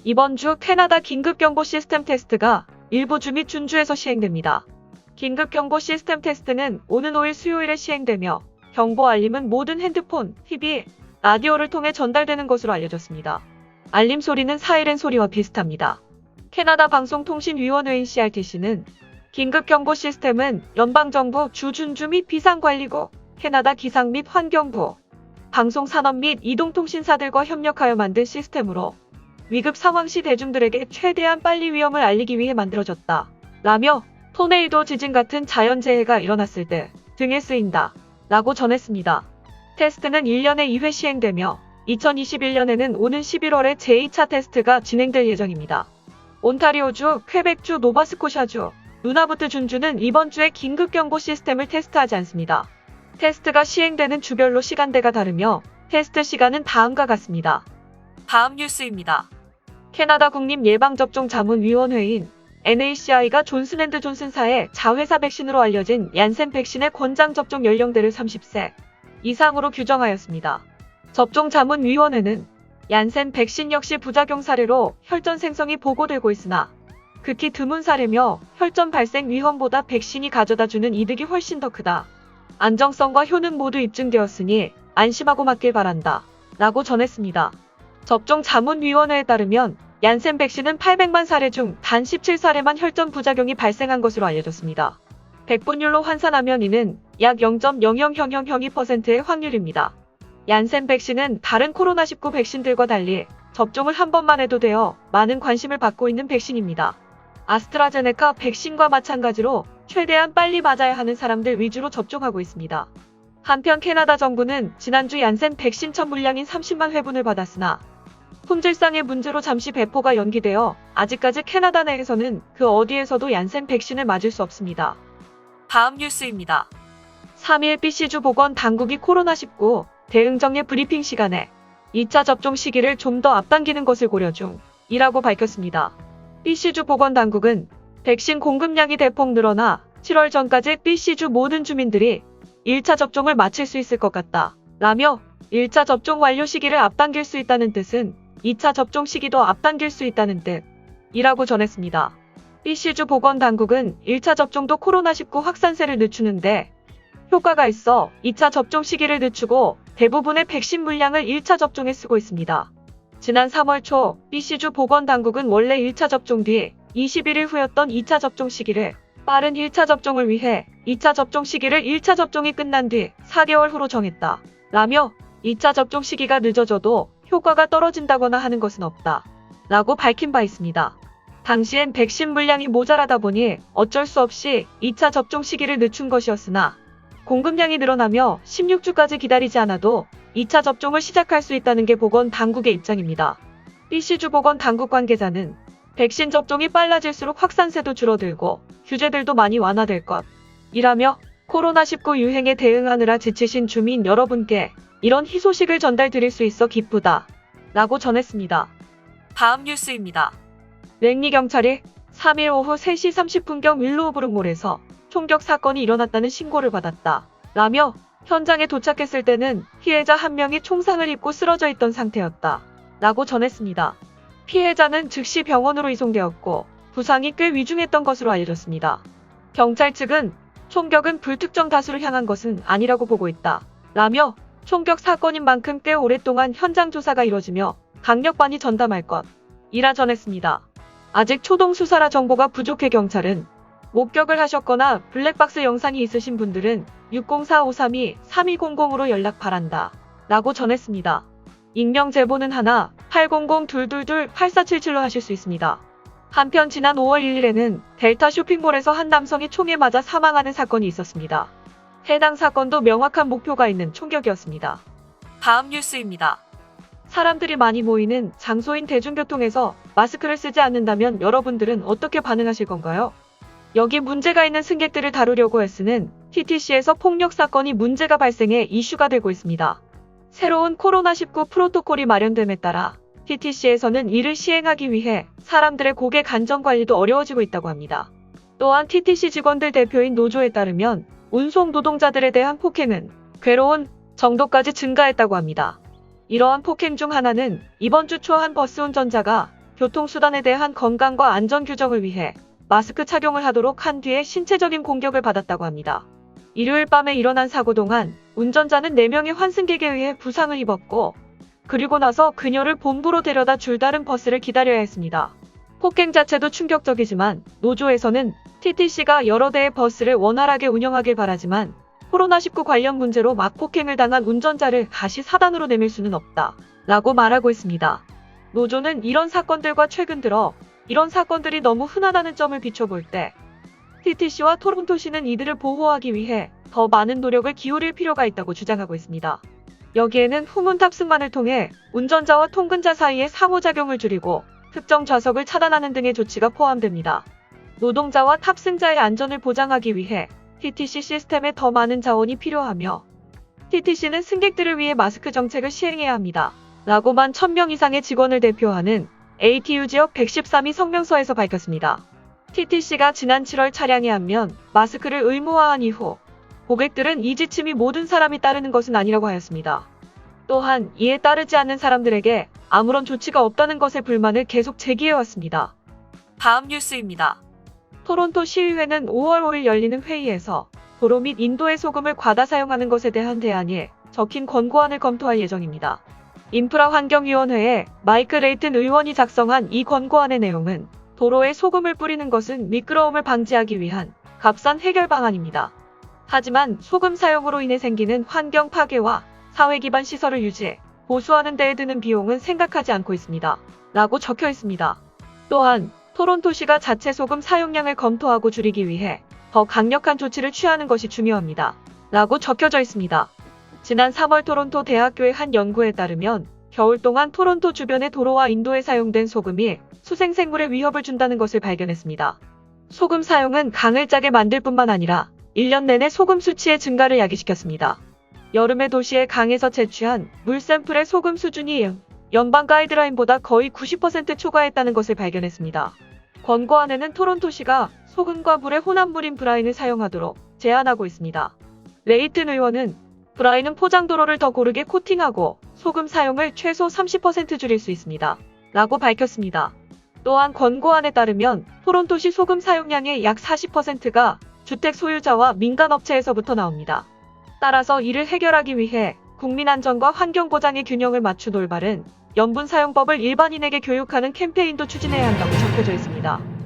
이번 주 캐나다 긴급경보 시스템 테스트가 일부 주 및 준주에서 시행됩니다. 긴급경보 시스템 테스트는 오는 5일 수요일에 시행되며 경보 알림은 모든 핸드폰, TV, 라디오를 통해 전달되는 것으로 알려졌습니다. 알림 소리는 사이렌 소리와 비슷합니다. 캐나다 방송통신위원회인 CRTC는 긴급경보 시스템은 연방정부 주준주 및 비상관리국, 캐나다 기상 및 환경부, 방송산업 및 이동통신사들과 협력하여 만든 시스템으로 위급 상황 시 대중들에게 최대한 빨리 위험을 알리기 위해 만들어졌다. 라며 토네이도 지진 같은 자연재해가 일어났을 때 등에 쓰인다. 라고 전했습니다. 테스트는 1년에 2회 시행되며 2021년에는 오는 11월에 제2차 테스트가 진행될 예정입니다. 온타리오주, 퀘벡주, 노바스코샤주, 누나부트 준주는 이번 주에 긴급경보 시스템을 테스트하지 않습니다. 테스트가 시행되는 주별로 시간대가 다르며 테스트 시간은 다음과 같습니다. 다음 뉴스입니다. 캐나다 국립예방접종자문위원회인 NACI가 존슨앤드존슨사의 자회사 백신으로 알려진 얀센 백신의 권장 접종 연령대를 30세 이상으로 규정하였습니다. 접종자문위원회는 얀센 백신 역시 부작용 사례로 혈전 생성이 보고되고 있으나 극히 드문 사례며 혈전 발생 위험보다 백신이 가져다주는 이득이 훨씬 더 크다. 안정성과 효능 모두 입증되었으니 안심하고 맞길 바란다. 라고 전했습니다. 접종자문위원회에 따르면 얀센 백신은 800만 사례 중 단 17사례만 혈전 부작용이 발생한 것으로 알려졌습니다. 100분율로 환산하면 이는 약 0.00002%의 확률입니다. 얀센 백신은 다른 코로나19 백신들과 달리 접종을 한 번만 해도 되어 많은 관심을 받고 있는 백신입니다. 아스트라제네카 백신과 마찬가지로 최대한 빨리 맞아야 하는 사람들 위주로 접종하고 있습니다. 한편 캐나다 정부는 지난주 얀센 백신 첫 물량인 30만 회분을 받았으나 품질상의 문제로 잠시 배포가 연기되어 아직까지 캐나다 내에서는 그 어디에서도 얀센 백신을 맞을 수 없습니다. 다음 뉴스입니다. 3일 BC주 보건당국이 코로나19 대응정례 브리핑 시간에 2차 접종 시기를 좀 더 앞당기는 것을 고려 중이라고 밝혔습니다. BC주 보건당국은 백신 공급량이 대폭 늘어나 7월 전까지 BC주 모든 주민들이 1차 접종을 마칠 수 있을 것 같다. 라며 1차 접종 완료 시기를 앞당길 수 있다는 뜻은 2차 접종 시기도 앞당길 수 있다는 뜻이라고 전했습니다. BC주 보건당국은 1차 접종도 코로나19 확산세를 늦추는데 효과가 있어 2차 접종 시기를 늦추고 대부분의 백신 물량을 1차 접종에 쓰고 있습니다. 지난 3월 초 BC주 보건당국은 원래 1차 접종 뒤 21일 후였던 2차 접종 시기를 빠른 1차 접종을 위해 2차 접종 시기를 1차 접종이 끝난 뒤 4개월 후로 정했다. 라며 2차 접종 시기가 늦어져도 효과가 떨어진다거나 하는 것은 없다. 라고 밝힌 바 있습니다. 당시엔 백신 물량이 모자라다 보니 어쩔 수 없이 2차 접종 시기를 늦춘 것이었으나 공급량이 늘어나며 16주까지 기다리지 않아도 2차 접종을 시작할 수 있다는 게 보건당국의 입장입니다. BC주 보건당국 관계자는 백신 접종이 빨라질수록 확산세도 줄어들고 규제들도 많이 완화될 것이라며 코로나19 유행에 대응하느라 지치신 주민 여러분께 이런 희소식을 전달드릴 수 있어 기쁘다. 라고 전했습니다. 다음 뉴스입니다. 랭리 경찰이 3일 오후 3시 30분경 윌로우브룩몰에서 총격 사건이 일어났다는 신고를 받았다. 라며 현장에 도착했을 때는 피해자 한 명이 총상을 입고 쓰러져 있던 상태였다. 라고 전했습니다. 피해자는 즉시 병원으로 이송되었고 부상이 꽤 위중했던 것으로 알려졌습니다. 경찰 측은 총격은 불특정 다수를 향한 것은 아니라고 보고 있다. 라며 총격 사건인 만큼 꽤 오랫동안 현장 조사가 이뤄지며 강력반이 전담할 것이라 전했습니다. 아직 초동 수사라 정보가 부족해 경찰은 목격을 하셨거나 블랙박스 영상이 있으신 분들은 604-532-3200으로 연락 바란다. 라고 전했습니다. 익명 제보는 하나 800-222-8477로 하실 수 있습니다. 한편 지난 5월 1일에는 델타 쇼핑몰에서 한 남성이 총에 맞아 사망하는 사건이 있었습니다. 해당 사건도 명확한 목표가 있는 총격이었습니다. 다음 뉴스입니다. 사람들이 많이 모이는 장소인 대중교통에서 마스크를 쓰지 않는다면 여러분들은 어떻게 반응하실 건가요? 여기 문제가 있는 승객들을 다루려고 애쓰는 TTC에서 폭력 사건이 문제가 발생해 이슈가 되고 있습니다. 새로운 코로나19 프로토콜이 마련됨에 따라 TTC에서는 이를 시행하기 위해 사람들의 고객 안전 관리도 어려워지고 있다고 합니다. 또한 TTC 직원들 대표인 노조에 따르면 운송 노동자들에 대한 폭행은 괴로운 정도까지 증가했다고 합니다. 이러한 폭행 중 하나는 이번 주 초 한 버스 운전자가 교통수단에 대한 건강과 안전 규정을 위해 마스크 착용을 하도록 한 뒤에 신체적인 공격을 받았다고 합니다. 일요일 밤에 일어난 사고 동안 운전자는 4명의 환승객에 의해 부상을 입었고, 그리고 나서 그녀를 본부로 데려다 줄다른 버스를 기다려야 했습니다. 폭행 자체도 충격적이지만 노조에서는 TTC가 여러 대의 버스를 원활하게 운영하길 바라지만 코로나19 관련 문제로 막폭행을 당한 운전자를 다시 사단으로 내밀 수는 없다 라고 말하고 있습니다. 노조는 이런 사건들과 최근 들어 이런 사건들이 너무 흔하다는 점을 비춰볼 때 TTC와 토론토시는 이들을 보호하기 위해 더 많은 노력을 기울일 필요가 있다고 주장하고 있습니다. 여기에는 후문 탑승만을 통해 운전자와 통근자 사이의 상호작용을 줄이고 특정 좌석을 차단하는 등의 조치가 포함됩니다. 노동자와 탑승자의 안전을 보장하기 위해 TTC 시스템에 더 많은 자원이 필요하며 TTC는 승객들을 위해 마스크 정책을 시행해야 합니다. 라고만 1000명 이상의 직원을 대표하는 ATU 지역 113이 성명서에서 밝혔습니다. TTC가 지난 7월 차량에 한면 마스크를 의무화한 이후 고객들은 이 지침이 모든 사람이 따르는 것은 아니라고 하였습니다. 또한 이에 따르지 않는 사람들에게 아무런 조치가 없다는 것에 불만을 계속 제기해왔습니다. 다음 뉴스입니다. 토론토 시의회는 5월 5일 열리는 회의에서 도로 및 인도의 소금을 과다 사용하는 것에 대한 대안이 적힌 권고안을 검토할 예정입니다. 인프라환경위원회의 마이크 레이튼 의원이 작성한 이 권고안의 내용은 도로에 소금을 뿌리는 것은 미끄러움을 방지하기 위한 값싼 해결 방안입니다. 하지만 소금 사용으로 인해 생기는 환경 파괴와 사회 기반 시설을 유지, 보수하는 데에 드는 비용은 생각하지 않고 있습니다. 라고 적혀 있습니다. 또한 토론토시가 자체 소금 사용량을 검토하고 줄이기 위해 더 강력한 조치를 취하는 것이 중요합니다. 라고 적혀져 있습니다. 지난 3월 토론토 대학교의 한 연구에 따르면 겨울 동안 토론토 주변의 도로와 인도에 사용된 소금이 수생생물에 위협을 준다는 것을 발견했습니다. 소금 사용은 강을 짜게 만들 뿐만 아니라 1년 내내 소금 수치의 증가를 야기시켰습니다. 여름에 도시의 강에서 채취한 물 샘플의 소금 수준이 연방 가이드라인보다 거의 90% 초과했다는 것을 발견했습니다. 권고안에는 토론토시가 소금과 물의 혼합물인 브라인을 사용하도록 제안하고 있습니다. 레이튼 의원은 브라인은 포장도로를 더 고르게 코팅하고 소금 사용을 최소 30% 줄일 수 있습니다. 라고 밝혔습니다. 또한 권고안에 따르면 토론토시 소금 사용량의 약 40%가 주택 소유자와 민간업체에서부터 나옵니다. 따라서 이를 해결하기 위해 국민안전과 환경보장의 균형을 맞춘 올바른 염분 사용법을 일반인에게 교육하는 캠페인도 추진해야 한다고 적혀져 있습니다.